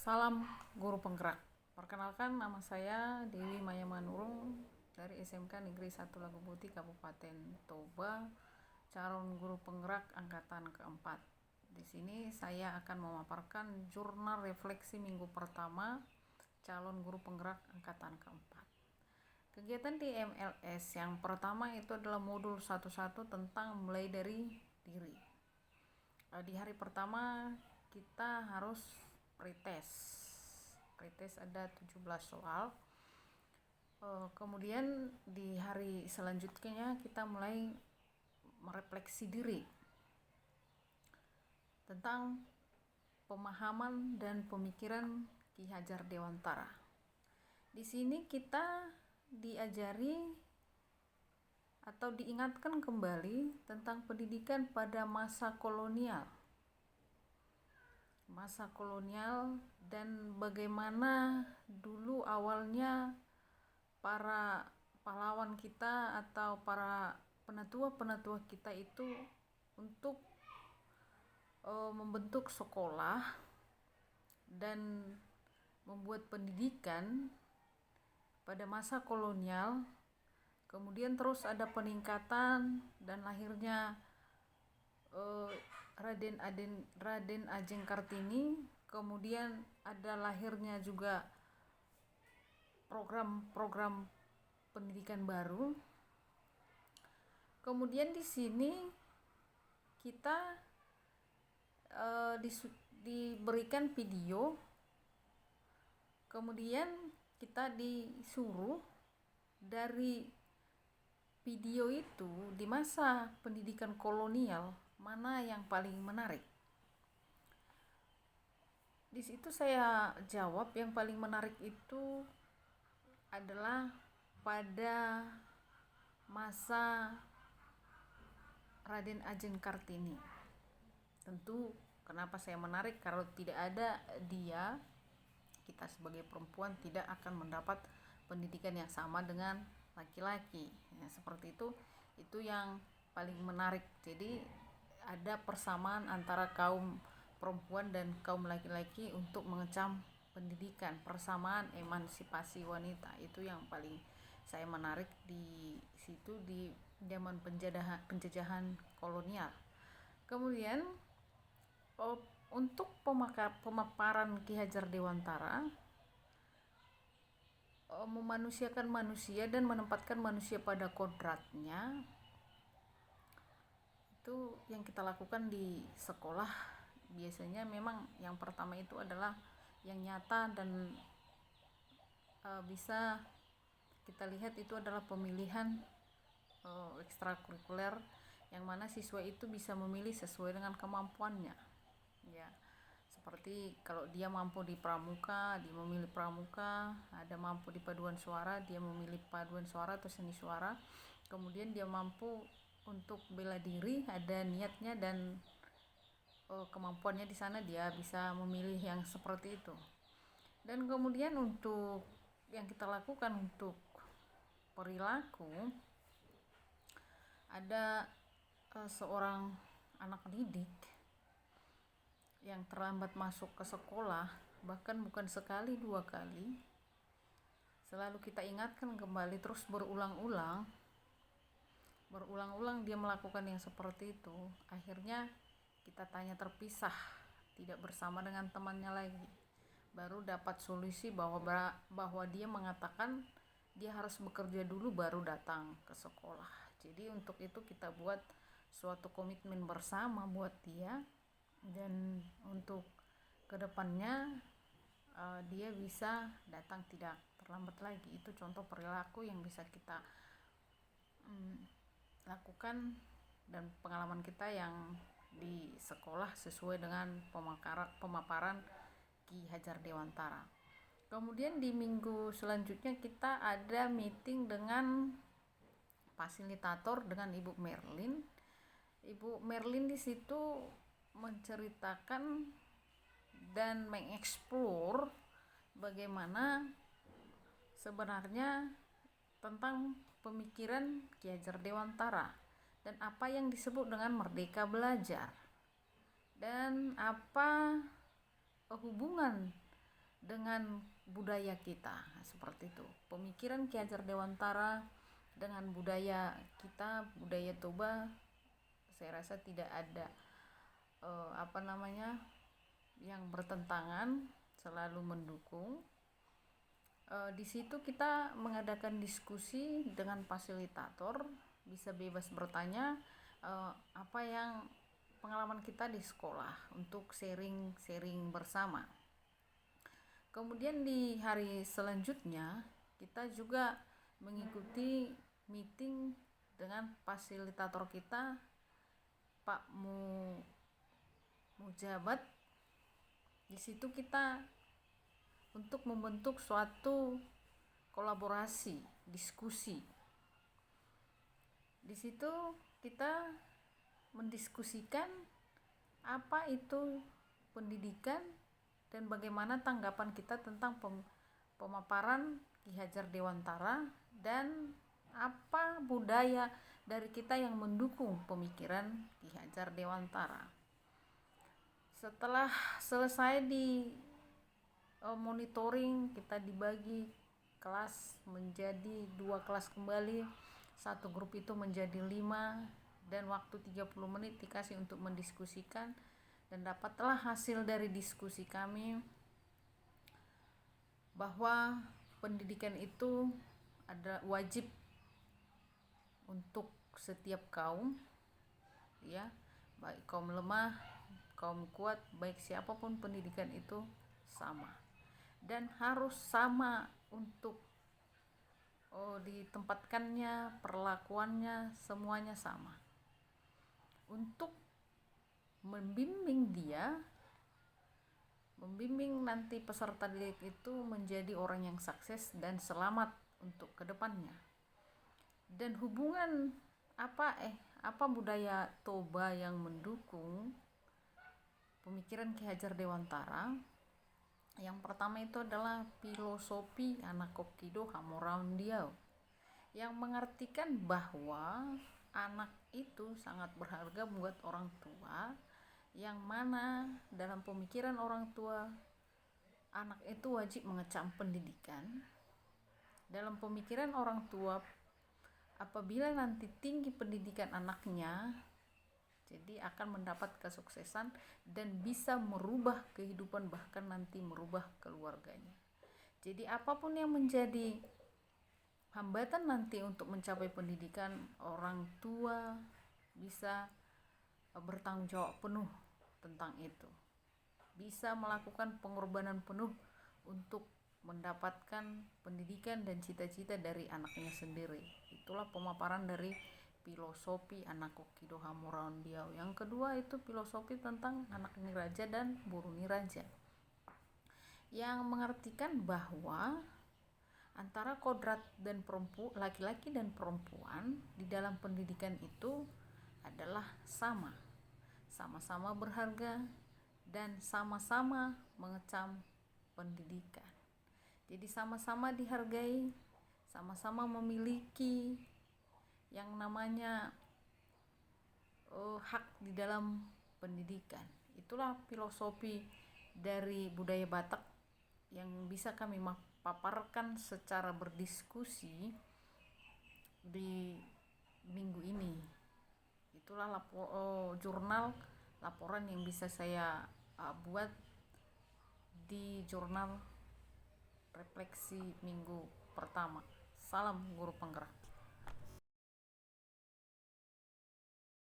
Salam Guru Penggerak. Perkenalkan, nama saya Dewi Maya Manurung dari SMK Negeri 1 Lago Putih, Kabupaten Toba, calon guru penggerak angkatan keempat. Di sini saya akan memaparkan jurnal refleksi minggu pertama calon guru penggerak angkatan keempat. Kegiatan di MLS yang pertama itu adalah modul 11 tentang mulai dari diri. Di hari pertama kita harus pretest ada 17 soal. Kemudian di hari selanjutnya kita mulai merefleksi diri tentang pemahaman dan pemikiran Ki Hajar Dewantara. Di sini kita diajari atau diingatkan kembali tentang pendidikan pada masa kolonial dan bagaimana dulu awalnya para pahlawan kita atau para penatua kita itu untuk membentuk sekolah dan membuat pendidikan pada masa kolonial. Kemudian terus ada peningkatan dan lahirnya Raden Ajeng Kartini. Kemudian ada lahirnya juga program pendidikan baru. Kemudian di sini kita diberikan video. Kemudian kita disuruh dari video itu di masa pendidikan kolonial mana yang paling menarik. Di situ saya jawab yang paling menarik itu adalah pada masa Raden Ajeng Kartini. Tentu kenapa saya menarik, kalau tidak ada dia, kita sebagai perempuan tidak akan mendapat pendidikan yang sama dengan laki-laki. Ya, seperti itu yang paling menarik. Jadi ada persamaan antara kaum perempuan dan kaum laki-laki untuk mengecam pendidikan, persamaan emansipasi wanita. Itu yang paling saya menarik di situ di zaman penjajahan kolonial. Kemudian untuk pemaparan Ki Hajar Dewantara, memanusiakan manusia dan menempatkan manusia pada kodratnya, itu yang kita lakukan di sekolah. Biasanya memang yang pertama itu adalah yang nyata dan bisa kita lihat itu adalah pemilihan ekstrakurikuler, yang mana siswa itu bisa memilih sesuai dengan kemampuannya. Ya, seperti kalau dia mampu di pramuka, dia memilih pramuka. Ada mampu di paduan suara, dia memilih paduan suara atau seni suara. Kemudian dia mampu untuk bela diri, ada niatnya dan kemampuannya di sana, dia bisa memilih yang seperti itu. Dan kemudian untuk yang kita lakukan untuk perilaku, ada seorang anak didik yang terlambat masuk ke sekolah, bahkan bukan sekali dua kali, selalu kita ingatkan kembali, terus berulang-ulang dia melakukan yang seperti itu. Akhirnya kita tanya terpisah, tidak bersama dengan temannya lagi, baru dapat solusi bahwa dia mengatakan dia harus bekerja dulu baru datang ke sekolah. Jadi untuk itu kita buat suatu komitmen bersama buat dia, dan untuk kedepannya dia bisa datang tidak terlambat lagi. Itu contoh perilaku yang bisa kita lakukan dan pengalaman kita yang di sekolah sesuai dengan pemaparan Ki Hajar Dewantara. Kemudian di minggu selanjutnya kita ada meeting dengan fasilitator, dengan Ibu Merlin. Ibu Merlin di situ menceritakan dan mengeksplor bagaimana sebenarnya tentang pemikiran Ki Hajar Dewantara dan apa yang disebut dengan merdeka belajar, dan apa hubungan dengan budaya kita. Seperti itu pemikiran Ki Hajar Dewantara dengan budaya kita, budaya Toba. Saya rasa tidak ada yang bertentangan, selalu mendukung. Di situ kita mengadakan diskusi dengan fasilitator, bisa bebas bertanya apa yang pengalaman kita di sekolah untuk sharing bersama. Kemudian di hari selanjutnya kita juga mengikuti meeting dengan fasilitator kita, Pak Mujabat. Di situ kita untuk membentuk suatu kolaborasi, diskusi. Di situ kita mendiskusikan apa itu pendidikan dan bagaimana tanggapan kita tentang pemaparan Ki Hajar Dewantara dan apa budaya dari kita yang mendukung pemikiran Ki Hajar Dewantara. Setelah selesai di monitoring, kita dibagi kelas menjadi 2 kelas kembali, satu grup itu menjadi 5, dan waktu 30 menit dikasih untuk mendiskusikan. Dan dapatlah hasil dari diskusi kami bahwa pendidikan itu ada wajib untuk setiap kaum, ya, baik kaum lemah, kaum kuat, baik siapapun pendidikan itu sama dan harus sama untuk ditempatkannya, perlakuannya semuanya sama untuk membimbing nanti peserta didik itu menjadi orang yang sukses dan selamat untuk kedepannya. Dan hubungan apa budaya Toba yang mendukung pemikiran Ki Hajar Dewantara. Yang pertama itu adalah filosofi anak kokido hamoraundiau, yang mengartikan bahwa anak itu sangat berharga buat orang tua, yang mana dalam pemikiran orang tua anak itu wajib mengecam pendidikan. Dalam pemikiran orang tua, apabila nanti tinggi pendidikan anaknya, jadi akan mendapat kesuksesan dan bisa merubah kehidupan, bahkan nanti merubah keluarganya. Jadi apapun yang menjadi hambatan nanti untuk mencapai pendidikan, orang tua bisa bertanggung jawab penuh tentang itu, bisa melakukan pengorbanan penuh untuk mendapatkan pendidikan dan cita-cita dari anaknya sendiri. Itulah pemaparan dari filosofi anak kokido hamoraundiau. Yang kedua itu filosofi tentang anak niraja dan buru niraja, yang mengartikan bahwa antara kodrat dan laki-laki dan perempuan di dalam pendidikan itu adalah sama-sama berharga dan sama-sama mengecam pendidikan. Jadi sama-sama dihargai, sama-sama memiliki yang namanya hak di dalam pendidikan. Itulah filosofi dari budaya Batak yang bisa kami paparkan secara berdiskusi di minggu ini. Itulah jurnal laporan yang bisa saya buat di jurnal refleksi minggu pertama. Salam guru penggerak.